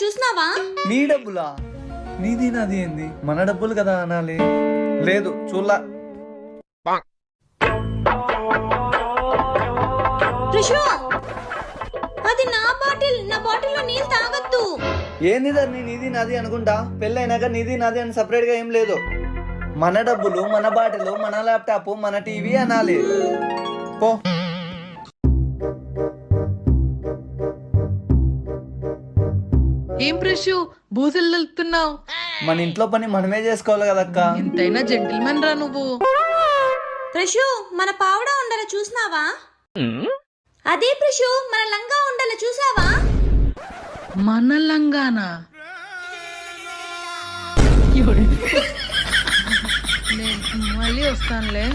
చూసినావా? నీ డబ్బులా? నీది నాది ఏంది? మన డబ్బులు కదా అనాలి. లేదు చూడలా. రిషు, అది నా బాటిల్లో నీళ్ళు తాగొద్దు. ఏంది దాన్ని నీది నాది అనుకుంటా? పెళ్ళైనాక నీది నాది అని సపరేట్ గా ఏం లేదు. మన డబ్బులు, మన బాటిల్, మన ల్యాప్టాప్, మన టీవీ అనాలి. పో. ఏం ప్రశు బూతులు వెళ్తున్నావు? మన ఇంట్లో పని మనమే చేసుకోవాలి కదక్క. ఎంతైనా జెంటిల్మెన్ రా నువ్వు. రిషు, మన పావడా ఉండాల చూసినావా? అదే రిషు, మన లంగా ఉండాల చూసావా? మన లంగానా? నేను మళ్ళీ వస్తానులే.